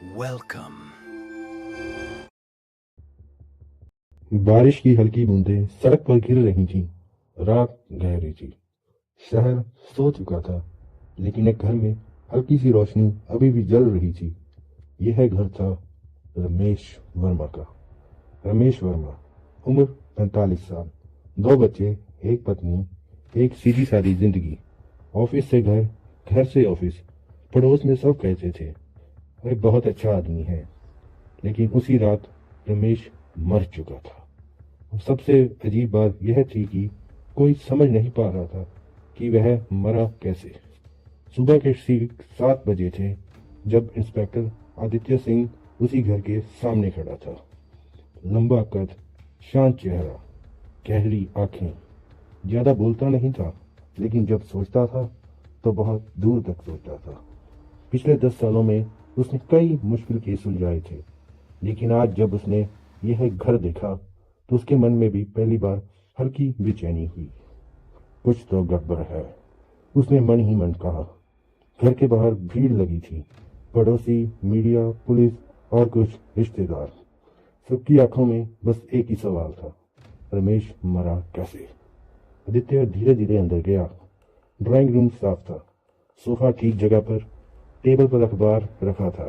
Welcome. बारिश की हल्की बूंदें सड़क पर गिर रही थीं। रात गहरी थी। शहर सो चुका था, लेकिन एक घर में हल्की सी रोशनी अभी भी जल रही थी। यह घर था रमेश वर्मा का। रमेश वर्मा, उम्र 45 साल, 2 बच्चे, एक पत्नी, एक सीधी सादी जिंदगी। ऑफिस से घर, घर से ऑफिस। पड़ोस में सब कहते थे वह बहुत अच्छा आदमी है, लेकिन उसी रात रमेश मर चुका था। सबसे अजीब बात यह थी कि कोई समझ नहीं पा रहा था कि वह मरा कैसे। सुबह के ठीक 7 बजे थे जब इंस्पेक्टर आदित्य सिंह उसी घर के सामने खड़ा था। लंबा कद, शांत चेहरा, गहरी आंखें। ज्यादा बोलता नहीं था, लेकिन जब सोचता था तो बहुत दूर तक सोचता था। पिछले 10 सालों में उसने कई मुश्किल केस सुलझाए थे, लेकिन आज जब उसने यह घर देखा तो उसके मन में भी पहली बार हल्की बेचैनी हुई। कुछ तो गड़बड़ है, उसने मन ही मन कहा। घर के बाहर भीड़ लगी थी। पड़ोसी, मीडिया, पुलिस और कुछ रिश्तेदार। सबकी आंखों में बस एक ही सवाल था, रमेश मरा कैसे। आदित्य धीरे धीरे अंदर गया। ड्राइंग रूम साफ था, सोफा ठीक जगह पर, टेबल पर अखबार रखा था,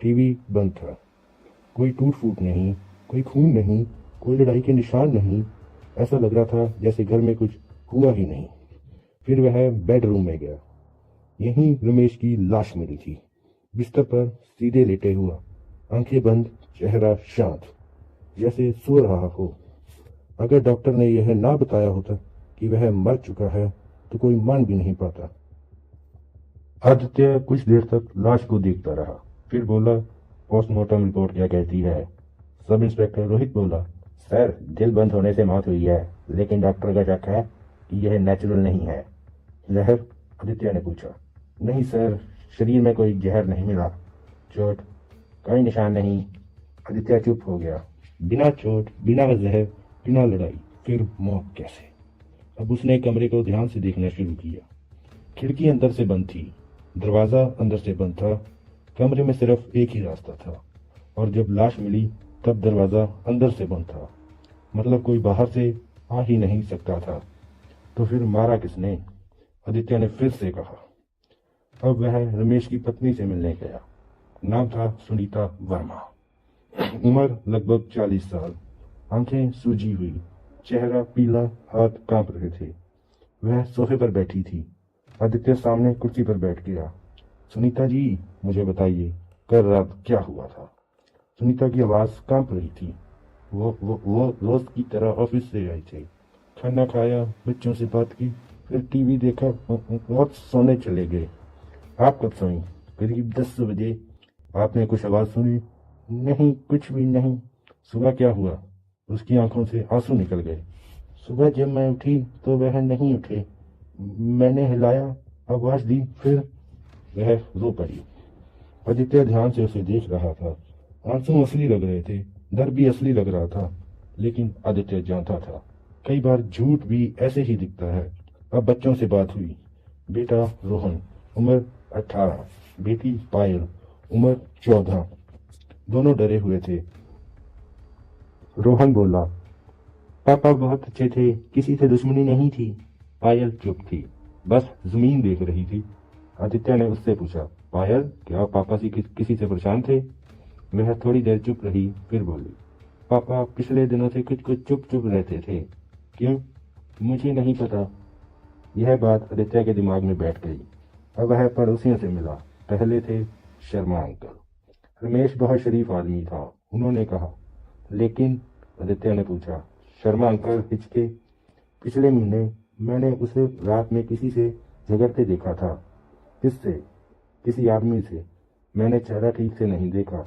टीवी बंद था। कोई टूट फूट नहीं, कोई खून नहीं, कोई लड़ाई के निशान नहीं। ऐसा लग रहा था जैसे घर में कुछ हुआ ही नहीं। फिर वह बेडरूम में गया। यहीं रमेश की लाश मिली थी, बिस्तर पर सीधे लेटे हुआ, आंखें बंद, चेहरा शांत, जैसे सो रहा हो। अगर डॉक्टर ने यह ना बताया होता कि वह मर चुका है तो कोई मान भी नहीं पाता। आदित्य कुछ देर तक लाश को देखता रहा, फिर बोला, पोस्टमार्टम रिपोर्ट क्या कहती है। सब इंस्पेक्टर रोहित बोला, सर, दिल बंद होने से मौत हुई है, लेकिन डॉक्टर का शक है कि यह नेचुरल नहीं है। जहर? आदित्य ने पूछा। नहीं सर, शरीर में कोई जहर नहीं मिला। चोट? कोई निशान नहीं। आदित्य चुप हो गया। बिना चोट, बिना जहर, बिना लड़ाई, फिर मौत कैसे। अब उसने कमरे को ध्यान से देखना शुरू किया। खिड़की अंदर से बंद थी, दरवाजा अंदर से बंद था। कमरे में सिर्फ एक ही रास्ता था, और जब लाश मिली तब दरवाजा अंदर से बंद था। मतलब कोई बाहर से आ ही नहीं सकता था। तो फिर मारा किसने? आदित्य ने फिर से कहा। अब वह रमेश की पत्नी से मिलने गया। नाम था सुनीता वर्मा। उम्र लगभग 40 साल। आंखें सूजी हुई, चेहरा पीला, हाथ कांप रहे थे। वह सोफे पर बैठी थी। आदित्य सामने कुर्सी पर बैठ गया। सुनीता जी, मुझे बताइए, कल रात क्या हुआ था। सुनीता की आवाज कांप रही थी। वो रोज की तरह ऑफिस से आए थे, खाना खाया, बच्चों से बात की, फिर टीवी देखा और सोने चले गए। आप कब सोई? करीब 10 बजे। आपने कुछ आवाज सुनी? नहीं, कुछ भी नहीं। सुबह क्या हुआ? उसकी आंखों से आंसू निकल गए। सुबह जब मैं उठी तो वह नहीं उठे। मैंने हिलाया, आवाज दी, फिर वह रो पड़ी। आदित्य ध्यान से उसे देख रहा था। आंसू असली लग रहे थे, डर भी असली लग रहा था, लेकिन आदित्य जानता था कई बार झूठ भी ऐसे ही दिखता है। अब बच्चों से बात हुई। बेटा रोहन, उम्र 18, बेटी पायल, उम्र 14। दोनों डरे हुए थे। रोहन बोला, पापा बहुत अच्छे थे, किसी से दुश्मनी नहीं थी। पायल चुप थी, बस जमीन देख रही थी। आदित्य ने उससे पूछा, पायल, क्या पापा से किसी से परेशान थे? वह थोड़ी देर चुप रही, फिर बोली, पापा पिछले दिनों से कुछ कुछ चुप चुप रहते थे। क्यों? मुझे नहीं पता। यह बात आदित्य के दिमाग में बैठ गई। अब वह पड़ोसियों से मिला। पहले थे शर्मा अंकल। रमेश बहुत शरीफ आदमी था, उन्होंने कहा। लेकिन? आदित्य ने पूछा। शर्मा अंकल हिचके। पिछले महीने मैंने उसे रात में किसी से झगड़ते देखा था। किससे? किसी आदमी से। मैंने चेहरा ठीक से नहीं देखा।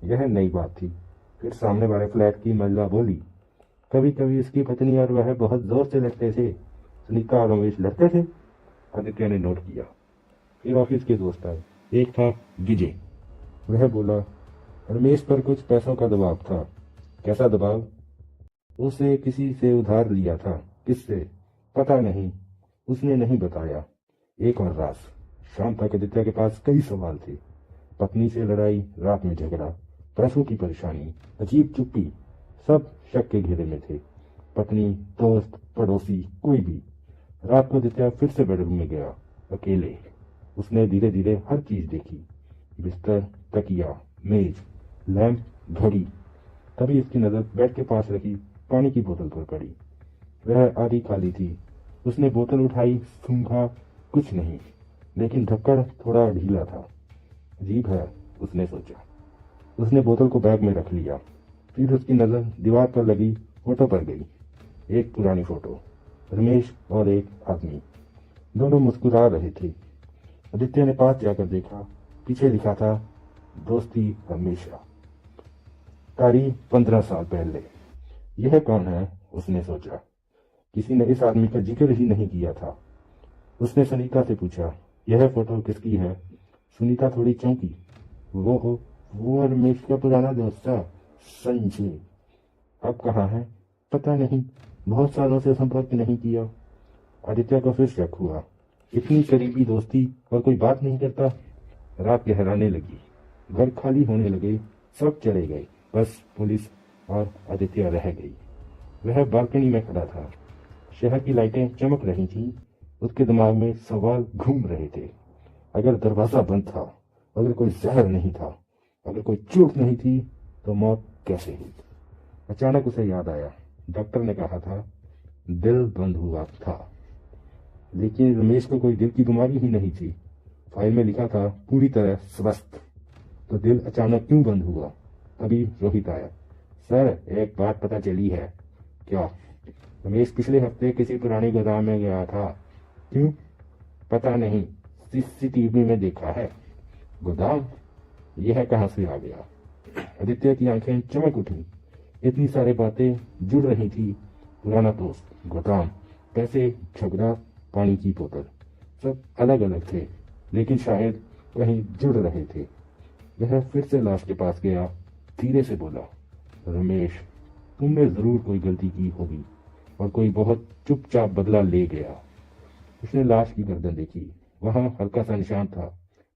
यह नई बात थी। फिर सामने वाले फ्लैट की महिला बोली, कभी कभी उसकी पत्नी और वह बहुत जोर से लड़ते थे। सुनीता और रमेश लड़ते थे? आदित्य ने नोट किया। फिर ऑफिस के दोस्त आए। एक था विजय। वह बोला, रमेश पर कुछ पैसों का दबाव था। कैसा दबाव? उसे किसी से उधार लिया था। किससे? पता नहीं, उसने नहीं बताया। एक और रात। शाम तक आदित्य के पास कई सवाल थे। पत्नी से लड़ाई, रात में झगड़ा, पैसों की परेशानी, अजीब चुप्पी, सब शक के घेरे में थे। पत्नी, दोस्त, पड़ोसी, कोई भी। रात को आदित्य फिर से बेडरूम में गया, अकेले। उसने धीरे धीरे हर चीज देखी, बिस्तर, तकिया, मेज, लैंप, घड़ी। तभी उसकी नजर बेड के पास रखी पानी की बोतल पर पड़ी। वह आधी खाली थी। उसने बोतल उठाई, सूंघा, कुछ नहीं, लेकिन ढक्कन थोड़ा ढीला था। अजीब है, उसने सोचा। उसने बोतल को बैग में रख लिया। फिर उसकी नजर दीवार पर लगी फोटो पर गई। एक पुरानी फोटो, रमेश और एक आदमी, दोनों मुस्कुरा रहे थे। आदित्य ने पास जाकर देखा, पीछे लिखा था, दोस्ती हमेशा। तारीख 15 साल पहले। यह कौन है, उसने सोचा। किसी ने इस आदमी का जिक्र ही नहीं किया था। उसने सुनीता से पूछा, यह फोटो किसकी है? सुनीता थोड़ी चौंकी। वो रमेश का पुराना दोस्त था, संजय। अब कहाँ है? पता नहीं, बहुत सालों से संपर्क नहीं किया। आदित्य को फिर शक हुआ, इतनी करीबी दोस्ती और कोई बात नहीं करता। रात गहराने लगी, घर खाली होने लगे, सब चले गए, बस पुलिस और आदित्य रह गई। वह बालकनी में खड़ा था, शहर की लाइटें चमक रही थीं। उसके दिमाग में सवाल घूम रहे थे। अगर दरवाजा बंद था, अगर कोई जहर नहीं था, अगर कोई चोट नहीं थी, तो मौत कैसे हुई? अचानक उसे याद आया, डॉक्टर ने कहा था दिल बंद हुआ था, लेकिन रमेश को कोई दिल की बीमारी ही नहीं थी। फाइल में लिखा था पूरी तरह स्वस्थ। तो दिल अचानक क्यों बंद हुआ? तभी रोहित आया। सर, एक बात पता चली है। क्या? रमेश पिछले हफ्ते किसी पुरानी गोदाम में गया था। क्यों? पता नहीं, सीसीटीवी में देखा है। गोदाम? यह कहां से आ गया? आदित्य की आंखें चमक उठी। इतनी सारी बातें जुड़ रही थी। पुराना दोस्त, गोदाम, पैसे, झगड़ा, पानी की बोतल, सब अलग अलग थे, लेकिन शायद कहीं जुड़ रहे थे। वह फिर से लाश के पास गया, धीरे से बोला, रमेश, तुमने जरूर कोई गलती की होगी और कोई बहुत चुपचाप बदला ले गया। उसने लाश की गर्दन देखी। वहां हल्का सा निशान था,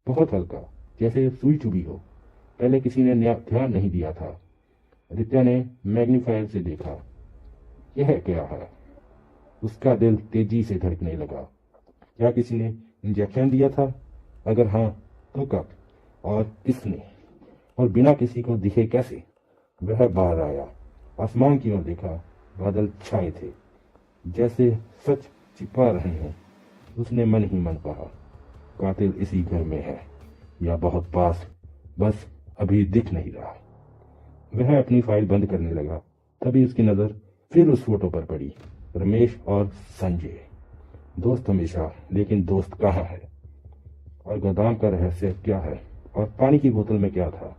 बहुत हल्का, जैसे सुई चुभी हो। पहले किसी ने ध्यान नहीं दिया था। आदित्य ने मैग्नीफायर से देखा। यह क्या है? उसका दिल तेजी से धड़कने लगा। क्या किसी ने इंजेक्शन दिया था? अगर हाँ, तो कब और किसने? और बिना किसी को दिखे कैसे? वह बाहर आया, आसमान की ओर देखा। बादल छाए थे, जैसे सच छिपा रहे हैं। उसने मन ही मन कहा, कातिल इसी घर में है, या बहुत पास, बस अभी दिख नहीं रहा। वह अपनी फाइल बंद करने लगा। तभी उसकी नजर फिर उस फोटो पर पड़ी, रमेश और संजय। दोस्त हमेशा, लेकिन दोस्त कहाँ है? और गोदाम का रहस्य क्या है? और पानी की बोतल में क्या था?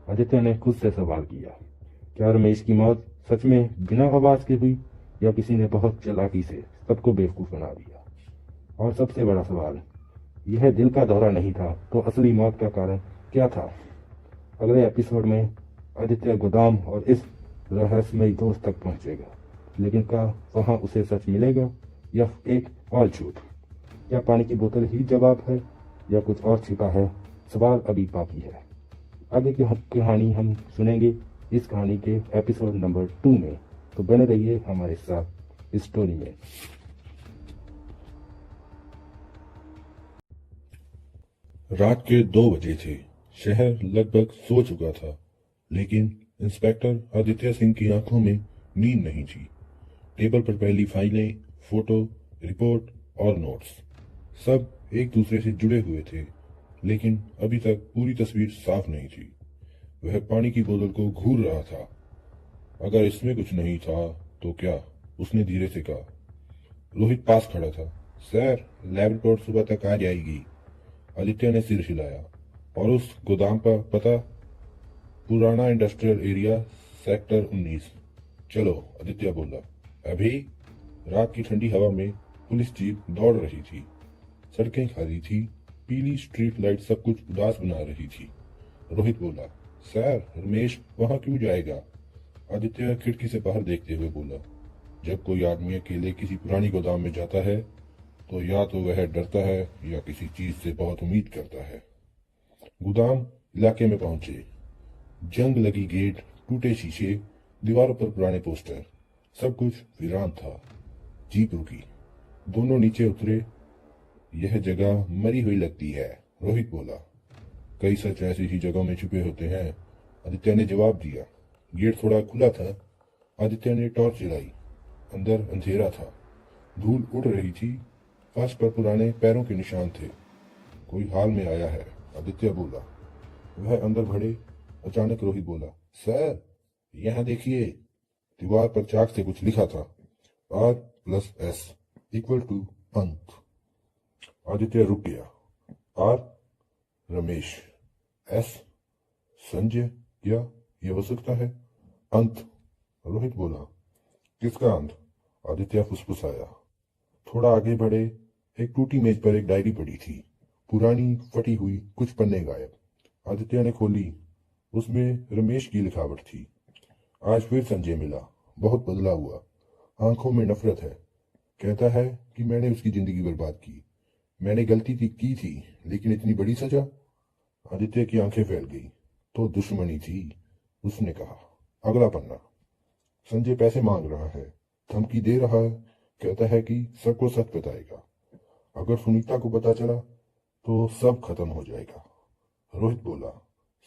आदित्य ने खुद से सवाल किया, क्या रमेश की मौत सच में बिना आवाज के हुई, या किसी ने बहुत चालाकी से सबको बेवकूफ बना दिया? और सबसे बड़ा सवाल, यह दिल का दौरा नहीं था तो असली मौत का कारण क्या था? अगले एपिसोड में आदित्य गोदाम और इस रहस्यमय दोस्त तक पहुंचेगा, लेकिन क्या वहां उसे सच मिलेगा या एक और झूठ? क्या पानी की बोतल ही जवाब है या कुछ और छिपा है? सवाल अभी बाकी है। आगे की कहानी हम सुनेंगे इस कहानी के एपिसोड नंबर 2 में। तो बने रहिए हमारे साथ इस स्टोरी में। रात के 2 बजे थे। शहर लगभग सो चुका था, लेकिन इंस्पेक्टर आदित्य सिंह की आंखों में नींद नहीं थी। टेबल पर पहली फाइलें, फोटो, रिपोर्ट और नोट्स, सब एक दूसरे से जुड़े हुए थे, लेकिन अभी तक पूरी तस्वीर साफ नहीं थी। वह पानी की बोतल को घूर रहा था। अगर इसमें कुछ नहीं था तो क्या? उसने धीरे से कहा। रोहित पास खड़ा था। सर, लैब रिपोर्ट सुबह तक आ जाएगी। आदित्य ने सिर हिलाया। और उस गोदाम का पता? पुराना इंडस्ट्रियल एरिया, सेक्टर 19। चलो, आदित्य बोला। अभी? रात की ठंडी हवा में पुलिस जीप दौड़ रही थी। सड़कें खाली थी, पीली स्ट्रीट लाइट सब कुछ उदास बना रही थी। रोहित बोला, सर, रमेश वहां क्यों जाएगा? आदित्य खिड़की से बाहर देखते हुए बोला, जब कोई आदमी अकेले किसी पुरानी गोदाम में जाता है तो या तो वह डरता है या किसी चीज से बहुत उम्मीद करता है। गोदाम इलाके में पहुंचे। जंग लगी गेट, टूटे शीशे, दीवारों पर पुराने पोस्टर, सब कुछ वीरान था। जीप रुकी। दोनों नीचे उतरे। यह जगह मरी हुई लगती है, रोहित बोला। कई सच ऐसी ही जगहों में छुपे होते हैं, आदित्य ने जवाब दिया। गेट थोड़ा खुला था। आदित्य ने टॉर्च जलाई। अंदर अंधेरा था। धूल उड़ रही थी। फर्श पर पुराने पैरों के निशान थे। कोई हाल में आया है, आदित्य बोला। वह अंदर बढ़े। अचानक रोहित बोला, सर, यहाँ देखिए। दीवार पर चाक से कुछ लिखा था, R+S=, अंत। आदित्य रुक गया। आर, रमेश। एस, संजय। क्या यह हो सकता है? अंत, रोहित बोला। किसका अंत? आदित्य फुसफुसाया। थोड़ा आगे बढ़े। एक टूटी मेज पर एक डायरी पड़ी थी, पुरानी, फटी हुई, कुछ पन्ने गायब। आदित्य ने खोली। उसमें रमेश की लिखावट थी। आज फिर संजय मिला, बहुत बदला हुआ। आंखों में नफरत है। कहता है कि मैंने उसकी जिंदगी बर्बाद की। मैंने गलती की थी, लेकिन इतनी बड़ी सजा? आदित्य की आंखें फैल गई। तो दुश्मनी थी, उसने कहा। अगला पन्ना। संजय पैसे मांग रहा है, धमकी दे रहा है। कहता है कि सबको सच बताएगा। अगर सुनीता को पता चला तो सब खत्म हो जाएगा। रोहित बोला,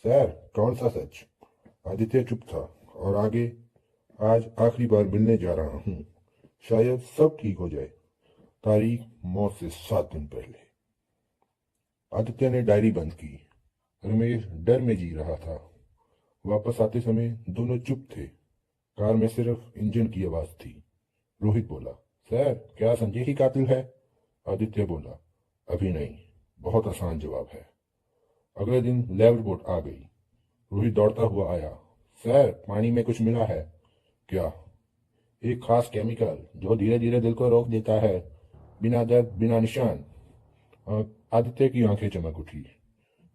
सर, कौन सा सच? आदित्य चुप था। और आगे, आज आखिरी बार मिलने जा रहा हूं, शायद सब ठीक हो जाए। तारीख मौत से 7 दिन पहले। आदित्य ने डायरी बंद की। रमेश डर में जी रहा था। वापस आते समय दोनों चुप थे। कार में सिर्फ इंजन की आवाज थी। रोहित बोला, सर, क्या संजय ही कातिल है? आदित्य बोला, अभी नहीं, बहुत आसान जवाब है। अगले दिन लैब रिपोर्ट आ गई। रोहित दौड़ता हुआ आया। सर, पानी में कुछ मिला है। क्या? एक खास केमिकल जो धीरे धीरे दिल को रोक देता है, बिना दर्द, बिना निशान। आदित्य की आंखें चमक उठी।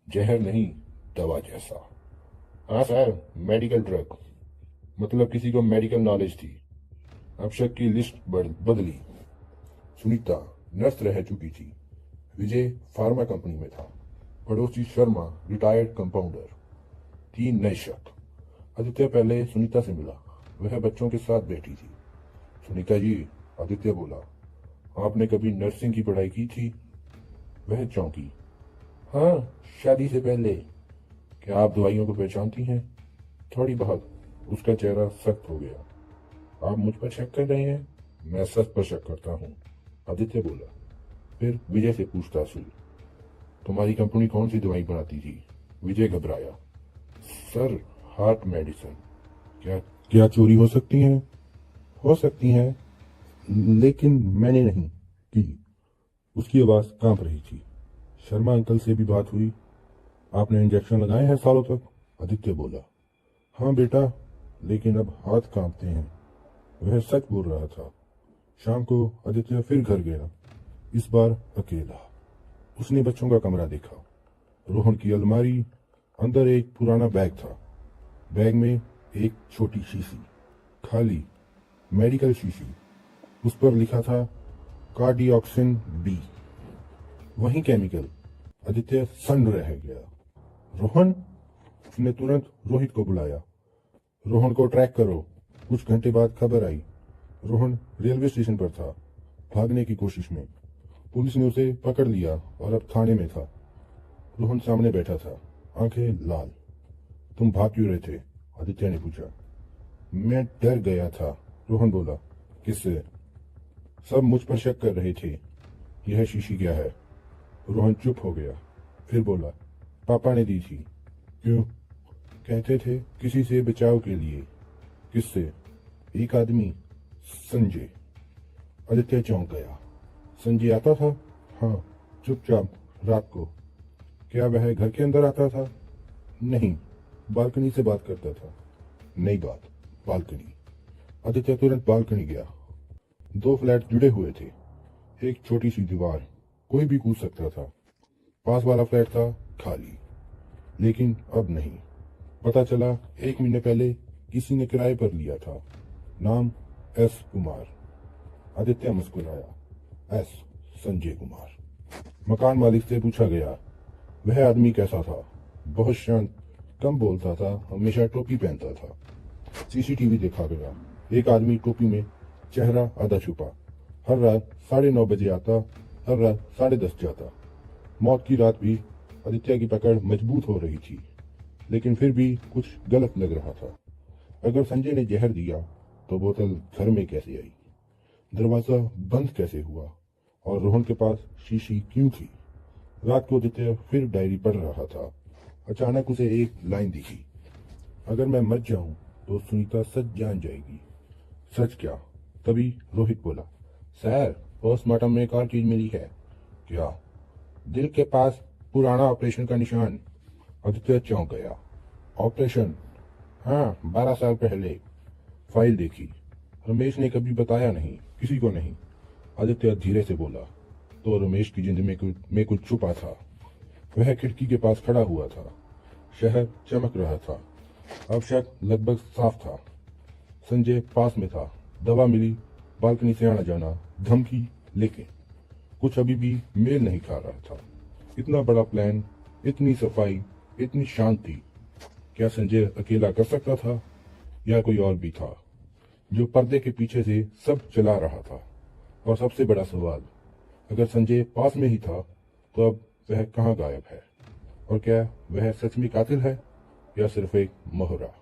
जहर नहीं, दवा जैसा। हाँ सर, मेडिकल ड्रग। मतलब किसी को मेडिकल नॉलेज थी। अब शक की लिस्ट बदली। सुनीता नर्स रह चुकी थी। विजय फार्मा कंपनी में था। पड़ोसी शर्मा रिटायर्ड कंपाउंडर। 3 नए शक। आदित्य पहले सुनीता से मिला। वह बच्चों के साथ बैठी थी। सुनीता जी, आदित्य बोला, आपने कभी नर्सिंग की पढ़ाई की थी? वह चौंकी। हाँ, शादी से पहले। क्या आप दवाइयों को पहचानती हैं? थोड़ी बहुत। उसका चेहरा सख्त हो गया। आप मुझ पर शक कर रहे हैं? मैं सच पर शक करता हूँ, आदित्य बोला। फिर विजय से पूछताछ हुई। तुम्हारी कंपनी कौन सी दवाई बनाती थी? विजय घबराया। Sir, heart medicine. क्या क्या चोरी हो सकती हैं? हो सकती हैं, लेकिन मैंने नहीं की। उसकी आवाज कांप रही थी। शर्मा अंकल से भी बात हुई? आपने इंजेक्शन लगाए हैं सालों तक? आदित्य बोला, हाँ बेटा, लेकिन अब हाथ कांपते हैं। वह सच बोल रहा था। शाम को आदित्य फिर घर गया, इस बार अकेला। उसने बच्चों का कमरा देखा। रोहन की अलमारी, अंदर एक पुराना बैग था। बैग में एक छोटी शीशी, खाली, मेडिकल शीशी। उस पर लिखा था कार्डियोक्सिन बी। वही केमिकल। आदित्य सन्न रह गया। रोहन? उसने तुरंत रोहित को बुलाया। रोहन को ट्रैक करो। कुछ घंटे बाद खबर आई, रोहन रेलवे स्टेशन पर था, भागने की कोशिश में। पुलिस ने उसे पकड़ लिया और अब थाने में था। रोहन सामने बैठा था, आंखें लाल। तुम भाग क्यों रहे थे? आदित्य ने पूछा। मैं डर गया था, रोहन बोला। किससे? सब मुझ पर शक कर रहे थे। यह शीशी क्या है? रोहन चुप हो गया, फिर बोला, पापा ने दी थी। क्यों? कहते थे किसी से बचाव के लिए। किससे? एक आदमी, संजय। आदित्य चौंक गया। संजय आता था? हाँ, चुपचाप, रात को। क्या वह घर के अंदर आता था? नहीं, बालकनी से बात करता था। नई बात, बालकनी। आदित्य तुरंत बालकनी गया। 2 फ्लैट जुड़े हुए थे। एक छोटी सी दीवार, कोई भी कूद सकता था। पास वाला फ्लैट था खाली, लेकिन अब नहीं। पता चला 1 महीने पहले किसी ने किराए पर लिया था। नाम एस कुमार। आदित्य मुस्कुराया। एस, संजय कुमार। मकान मालिक से पूछा गया, वह आदमी कैसा था? बहुत शांत, कम बोलता था, हमेशा टोपी पहनता था। सीसीटीवी देखा गया, एक आदमी टोपी में, चेहरा आधा छुपा, हर रात 9:30 बजे आता, हर रात 10:30 जाता। मौत की रात भी आदित्य की पकड़ मजबूत हो रही थी, लेकिन फिर भी कुछ गलत लग रहा था। अगर संजय ने जहर दिया तो बोतल घर में कैसे आई, दरवाजा बंद कैसे हुआ, और रोहन के पास शीशी क्यों थी? रात को आदित्य फिर डायरी पढ़ रहा था। अचानक उसे एक लाइन दिखी, अगर मैं मर जाऊं तो सुनीता सच जान जाएगी। सच क्या? तभी रोहित बोला, सर पोस्टमार्टम में एक और चीज मिली है। क्या? दिल के पास पुराना ऑपरेशन का निशान। आदित्य चौंक गया। ऑपरेशन? हाँ, 12 साल पहले। फाइल देखी, रमेश ने कभी बताया नहीं, किसी को नहीं। आदित्य धीरे से बोला, तो रमेश की जिंदगी में कुछ छुपा था। वह खिड़की के पास खड़ा हुआ था, शहर चमक रहा था, अब शक लगभग साफ था। संजय पास में था, दवा मिली, बालकनी से आना जाना, धमकी, लेकिन कुछ अभी भी मेल नहीं खा रहा था। इतना बड़ा प्लान, इतनी सफाई, इतनी शांति, क्या संजय अकेला कर सकता था, या कोई और भी था जो पर्दे के पीछे से सब चला रहा था? और सबसे बड़ा सवाल, अगर संजय पास में ही था तो अब वह कहाँ गायब है? और क्या वह सच में कातिल है या सिर्फ एक मोहरा?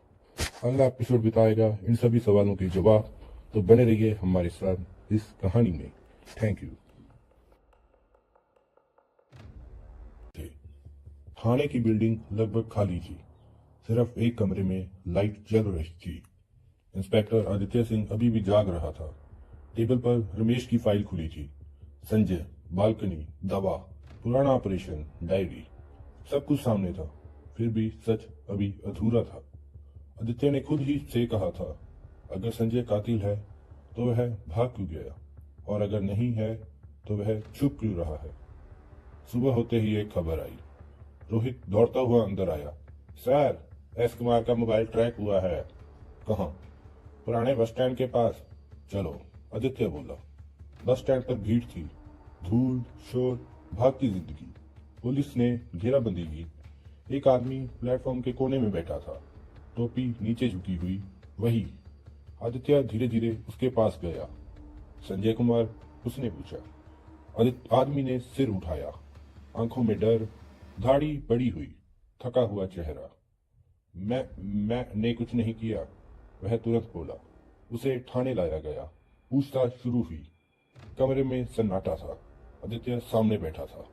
अगला एपिसोड बताएगा इन सभी सवालों के जवाब। तो बने रहिए हमारे साथ इस कहानी में। Thank you. थाने की बिल्डिंग लगभग खाली थी, सिर्फ एक कमरे में लाइट जल रही थी। इंस्पेक्टर आदित्य सिंह अभी भी जाग रहा था। टेबल पर रमेश की फाइल खुली थी, संजय, बालकनी, दवा, पुराना ऑपरेशन, डायरी, सब कुछ सामने था। फिर भी सच अभी अधूरा था। आदित्य ने खुद ही से कहा था, अगर संजय कातिल है तो वह भाग क्यों गया, और अगर नहीं है तो वह चुप क्यों रहा है? सुबह होते ही एक खबर आई। रोहित दौड़ता हुआ अंदर आया। सर, एस कुमार का मोबाइल ट्रैक हुआ है। कहाँ? पुराने बस स्टैंड के पास। चलो, आदित्य बोला। बस स्टैंड पर भीड़ थी, धूल, शोर, भागती जिंदगी। पुलिस ने घेराबंदी की। एक आदमी प्लेटफॉर्म के कोने में बैठा था, टोपी नीचे झुकी हुई, वही। आदित्य धीरे धीरे उसके पास गया। संजय कुमार? उसने पूछा। आदमी ने सिर उठाया, आंखों में डर, दाढ़ी बड़ी हुई, थका हुआ चेहरा। मैंने कुछ नहीं किया, वह तुरंत बोला। उसे थाने लाया गया, पूछताछ शुरू हुई। कमरे में सन्नाटा था, आदित्य सामने बैठा था।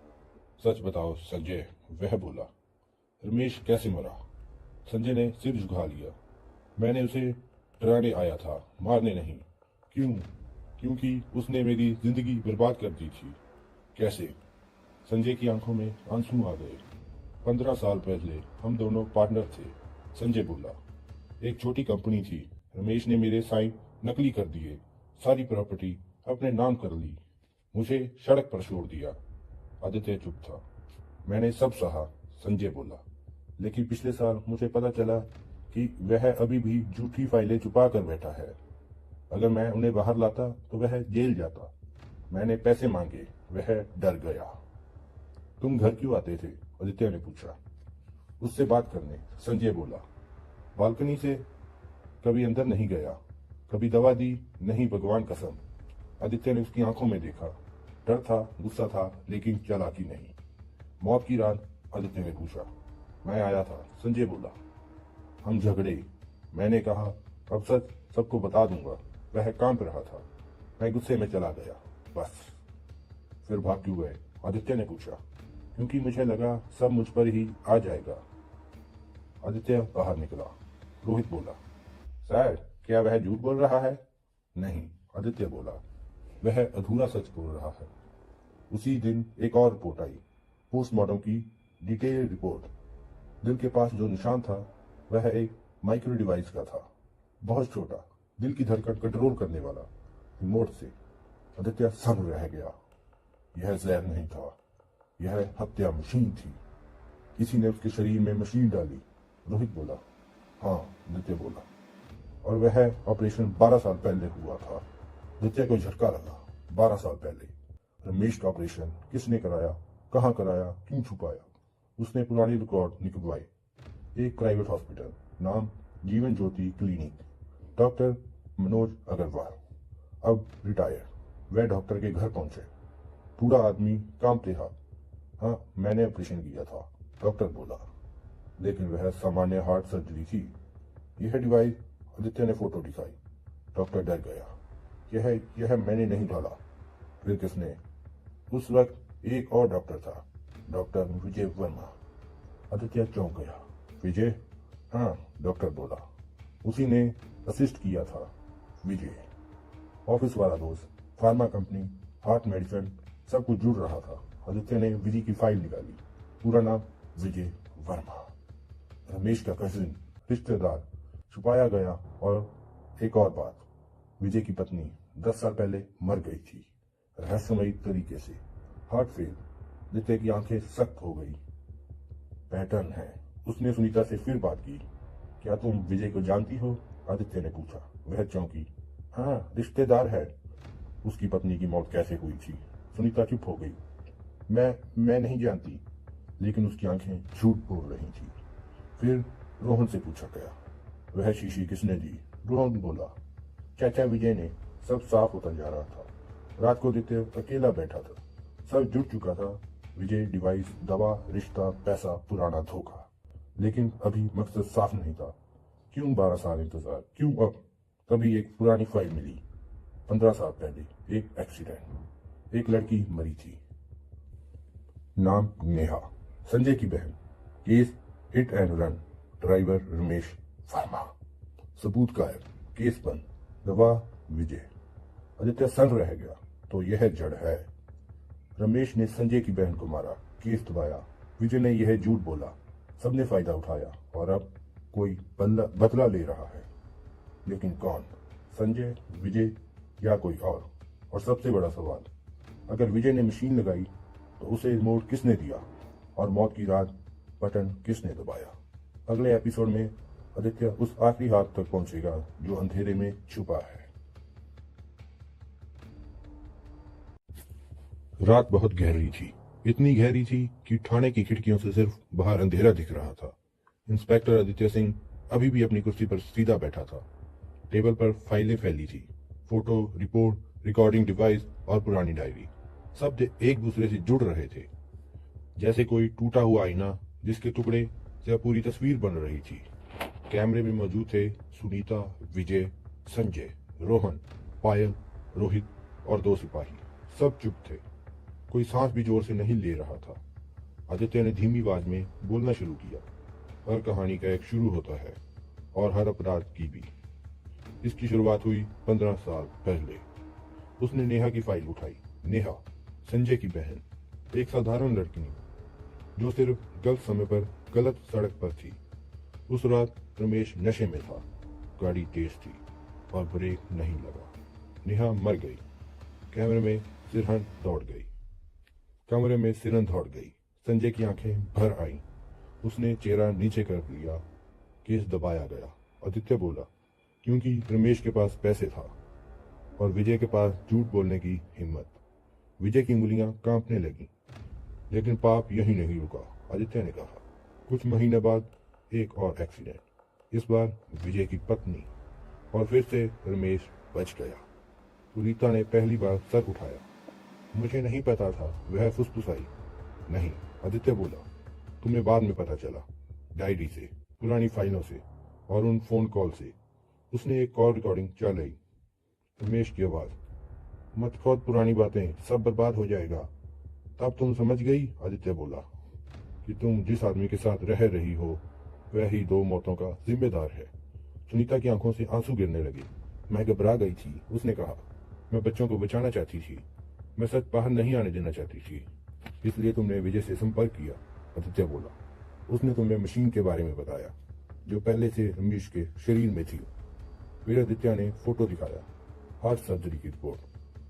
सच बताओ संजय, वह बोला। रमेश कैसे मरा? संजय ने सिर झुका लिया। मैंने उसे डराने आया था, मारने नहीं। क्यों? क्योंकि उसने मेरी जिंदगी बर्बाद कर दी थी। कैसे? संजय की आंखों में आंसू आ गए। 15 साल पहले हम दोनों पार्टनर थे, संजय बोला। एक छोटी कंपनी थी, रमेश ने मेरे साइन नकली कर दिए, सारी प्रॉपर्टी अपने नाम कर ली, मुझे सड़क पर छोड़ दिया। आदित्य चुप था। मैंने सब सहा, संजय बोला, लेकिन पिछले साल मुझे पता चला कि वह अभी भी झूठी फाइलें छुपा कर बैठा है। अगर मैं उन्हें बाहर लाता तो वह जेल जाता। मैंने पैसे मांगे, वह डर गया। तुम घर क्यों आते थे? आदित्य ने पूछा। उससे बात करने, संजय बोला। बालकनी से कभी अंदर नहीं गया, कभी दवा दी नहीं, भगवान कसम। आदित्य ने उसकी आंखों में देखा। डर था, गुस्सा था, लेकिन चालाकी नहीं। मौत की रात? आदित्य ने पूछा। मैं आया था, संजय बोला। हम झगड़े। मैंने कहा अब सच सबको बता दूंगा। वह कांप रहा था। मैं गुस्से में चला गया, बस। फिर भाग क्यों गए? आदित्य ने पूछा। क्योंकि मुझे लगा सब मुझ पर ही आ जाएगा। आदित्य बाहर निकला। रोहित बोला, सर क्या वह झूठ बोल रहा है? नहीं, आदित्य बोला, वह अधूरा सच बोल रहा है। उसी दिन एक और रिपोर्ट आई, पोस्टमार्टम की डिटेल रिपोर्ट। दिल के पास जो निशान था वह एक माइक्रो डिवाइस का था, बहुत छोटा, दिल की धड़कन कंट्रोल करने वाला, रिमोट से। आदित्य सन्न रह गया। यह जहर नहीं था, यह हत्या मशीन थी। किसी ने उसके शरीर में मशीन डाली। रोहित बोला। हाँ, आदित्य बोला। और वह ऑपरेशन 12 साल पहले हुआ था। आदित्य को झटका लगा। 12 साल पहले रमेश का ऑपरेशन किसने कराया, कहाँ कराया, क्यों छुपाया? उसने पुरानी रिकॉर्ड निकलवाए, एक प्राइवेट हॉस्पिटल, नाम जीवन ज्योति क्लिनिक। डॉक्टर मनोज अग्रवाल, अब रिटायर। वह डॉक्टर के घर पहुंचे। बूढ़ा आदमी कांपते हाथ, हाँ मैंने ऑपरेशन किया था, डॉक्टर बोला, लेकिन वह सामान्य हार्ट सर्जरी थी। यह डिवाइस, आदित्य ने फोटो दिखाई। डॉक्टर डर गया। यह मैंने नहीं डाला। फिर किसने? उस वक्त एक और डॉक्टर था, डॉक्टर विजय वर्मा। आदित्य चौंक गया। विजय? हाँ, डॉक्टर बोला, उसी ने असिस्ट किया था। विजय, ऑफिस वाला दोस्त, फार्मा कंपनी, हार्ट मेडिसिन, सब कुछ जुड़ रहा था। आदित्य ने विजय की फाइल निकाली। पूरा नाम विजय वर्मा, रमेश का कजिन, रिश्तेदार, छुपाया गया। और एक और बात, विजय की पत्नी 10 साल पहले मर गई थी, रहस्यमयी तरीके से, हार्ट फेल। आदित्य की आंखें सख्त हो गई। पैटर्न है। उसने सुनीता से फिर बात की। क्या तुम विजय को जानती हो? आदित्य ने पूछा। वह चौंकी। हाँ, रिश्तेदार है। उसकी पत्नी की मौत कैसे हुई थी? सुनीता चुप हो गई। मैं नहीं जानती, लेकिन उसकी आंखें झूठ बोल रही थी। फिर रोहन से पूछा गया, वह शीशी किसने दी? रोहन बोला, चाचा विजय ने। सब साफ होता जा रहा था। रात को आदित्य अकेला बैठा था। सब जुट चुका था। विजय, डिवाइस, दवा, रिश्ता, पैसा, पुराना धोखा। लेकिन अभी मकसद साफ नहीं था। क्यों 12 साल इंतजार? क्यों अब? तभी एक पुरानी फाइल मिली। 15 साल पहले एक एक्सीडेंट, एक लड़की मरी थी। नाम नेहा, संजय की बहन। Case hit and run, driver Ramesh Verma. सबूत गायब, केस बंद, गवाह विजय। आदित्य सर रह गया। तो यह जड़ है। रमेश ने संजय की बहन को मारा, केस दबाया। विजय ने यह झूठ बोला, सबने फायदा उठाया, और अब कोई बदला ले रहा है। लेकिन कौन? संजय, विजय या कोई और? और सबसे बड़ा सवाल, अगर विजय ने मशीन लगाई तो उसे रिमोट किसने दिया? और मौत की रात बटन किसने दबाया? अगले एपिसोड में आदित्य उस आखिरी हाथ तक पहुंचेगा जो अंधेरे में छुपा है। रात बहुत गहरी थी, इतनी गहरी थी कि थाने की खिड़कियों से सिर्फ बाहर अंधेरा दिख रहा था। इंस्पेक्टर आदित्य सिंह अभी भी अपनी कुर्सी पर सीधा बैठा था। टेबल पर फाइलें फैली थी, फोटो, रिपोर्ट, रिकॉर्डिंग डिवाइस और पुरानी डायरी। सब एक दूसरे से जुड़ रहे थे, जैसे कोई टूटा हुआ आईना जिसके टुकड़े से पूरी तस्वीर बन रही थी। कैमरे में मौजूद थे सुनीता, विजय, संजय, रोहन, पायल, रोहित और 2 सिपाही। सब चुप थे। कोई सांस भी जोर से नहीं ले रहा था। आदित्य ने धीमी आवाज में बोलना शुरू किया, हर कहानी का एक शुरू होता है, और हर अपराध की भी। इसकी शुरुआत हुई 15 साल पहले। उसने नेहा की फाइल उठाई। नेहा, संजय की बहन, एक साधारण लड़की जो सिर्फ गलत समय पर गलत सड़क पर थी। उस रात रमेश नशे में था, गाड़ी तेज थी और ब्रेक नहीं लगा। नेहा मर गई। कैमरे में सिरहन दौड़ गई। कमरे में सिरन दौड़ गई। संजय की आंखें भर आईं। उसने चेहरा नीचे कर लिया। केस दबाया गया। आदित्य बोला, क्योंकि रमेश के पास पैसे था और विजय के पास झूठ बोलने की हिम्मत। विजय की उंगलियां कांपने लगी। लेकिन पाप यही नहीं रुका, आदित्य ने कहा। कुछ महीने बाद एक और एक्सीडेंट, इस बार विजय की पत्नी, और फिर से रमेश बच गया। सुनीता ने पहली बार सर उठाया। मुझे नहीं पता था, वह फुसफुसाई। नहीं, आदित्य बोला, तुम्हें बाद में पता चला, डायरी से, पुरानी फाइलों से और उन फोन कॉल से। उसने एक कॉल रिकॉर्डिंग चलाई। रमेश की आवाज, मत खोद पुरानी बातें, सब बर्बाद हो जाएगा। तब तुम समझ गई, आदित्य बोला, कि तुम जिस आदमी के साथ रह रही हो वह ही 2 मौतों का जिम्मेदार है। सुनीता की आंखों से आंसू गिरने लगे। मैं घबरा गई थी, उसने कहा। मैं बच्चों को बचाना चाहती थी। मैं सच बाहर नहीं आने देना चाहती थी। इसलिए तुमने विजय से संपर्क किया, आदित्य बोला। उसने तुम्हें मशीन के बारे में बताया, जो पहले से रमेश के शरीर में थी। फिर आदित्य ने फोटो दिखाया, हार्ट सर्जरी की रिपोर्ट,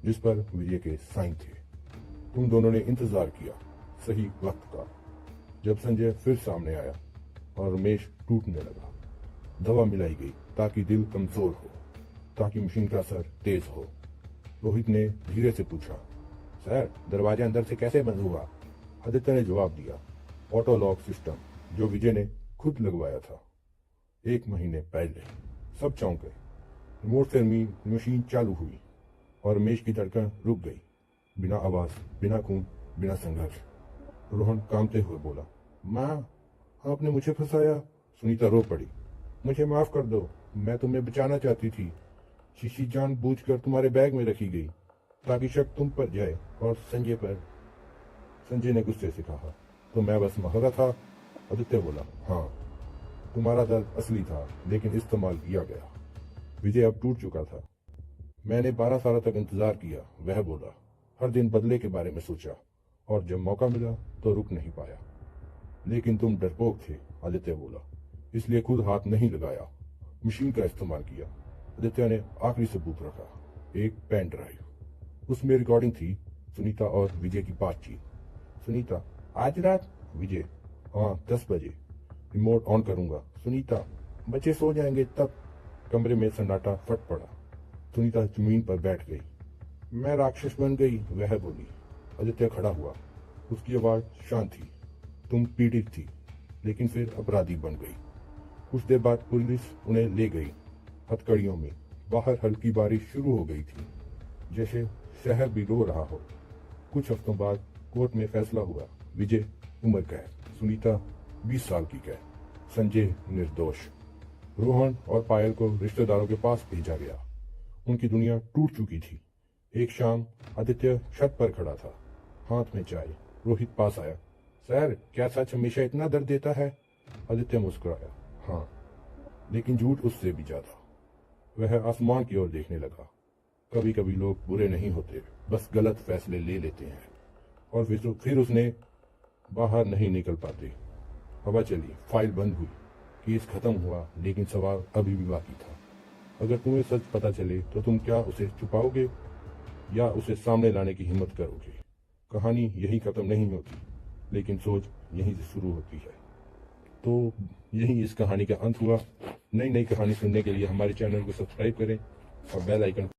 जिस पर विजय के साइन थे। तुम दोनों ने इंतजार किया, सही वक्त का। जब संजय फिर सामने आया और रमेश टूटने लगा, दवा मिलाई गई ताकि दिल कमजोर हो, ताकि मशीन का असर तेज हो। रोहित ने धीरे से पूछा, सर, दरवाजा अंदर से कैसे बंद हुआ? आदित्य ने जवाब दिया, ऑटो लॉक सिस्टम, जो विजय ने खुद लगवाया था 1 महीने पहले। सब चौंक गए। रिमोट से मशीन चालू हुई और रमेश की धड़कन रुक गई। बिना आवाज, बिना खून, बिना संघर्ष। रोहन कांपते हुए बोला, माँ, आपने मुझे फंसाया। सुनीता रो पड़ी। मुझे माफ कर दो, मैं तुम्हें बचाना चाहती थी। शीशी जानबूझकर तुम्हारे बैग में रखी गई ताकि शक तुम पर जाए और संजय पर। संजय ने गुस्से से कहा, तो मैं बस महरा था। आदित्य बोला, हाँ, तुम्हारा दर्द असली था लेकिन इस्तेमाल किया गया। विजय अब टूट चुका था। मैंने 12 साल तक इंतजार किया, वह बोला। हर दिन बदले के बारे में सोचा और जब मौका मिला तो रुक नहीं पाया। लेकिन तुम डरपोक थे, आदित्य बोला, इसलिए खुद हाथ नहीं लगाया, मशीन का इस्तेमाल किया। आदित्य ने आखिरी सबूत रखा, एक पेन ड्राइव। उसमें रिकॉर्डिंग थी सुनीता और विजय की बातचीत। सुनीता, आज रात। विजय, हाँ, 10 बजे। रिमोट ऑन करूंगा। सुनीता, बच्चे सो जाएंगे तब। कमरे में सन्नाटा फट पड़ा। सुनीता जमीन पर बैठ गई। मैं राक्षस बन गई, वह बोली। आदित्य खड़ा हुआ। उसकी आवाज शांत थी। तुम पीड़ित थी लेकिन फिर अपराधी बन गई। कुछ देर बाद पुलिस उन्हें ले गई। हथकड़ियों में बाहर हल्की बारिश शुरू हो गई थी, जैसे शहर भी रो रहा हो। कुछ हफ्तों बाद कोर्ट में फैसला हुआ। विजय उम्र कैद, सुनीता 20 साल की कैद, संजय निर्दोष। रोहन और पायल को रिश्तेदारों के पास भेजा गया। उनकी दुनिया टूट चुकी थी। एक शाम आदित्य छत पर खड़ा था, हाथ में चाय। रोहित पास आया। सर, क्या सच हमेशा इतना दर्द देता है? आदित्य मुस्कुराया, हाँ, लेकिन झूठ उससे भी ज्यादा। वह आसमान की ओर देखने लगा। कभी कभी लोग बुरे नहीं होते, बस गलत फैसले ले लेते हैं और फिर उसने बाहर नहीं निकल पाते। हवा चली, फाइल बंद हुई, केस खत्म हुआ, लेकिन सवाल अभी भी बाकी था। अगर तुम्हें सच पता चले तो तुम क्या उसे छुपाओगे या उसे सामने लाने की हिम्मत करोगे? कहानी यही खत्म नहीं होती, लेकिन सोच यहीं से शुरू होती है। तो यही इस कहानी का अंत हुआ। नई नई कहानी सुनने के लिए हमारे चैनल को सब्सक्राइब करें और बेल आइकन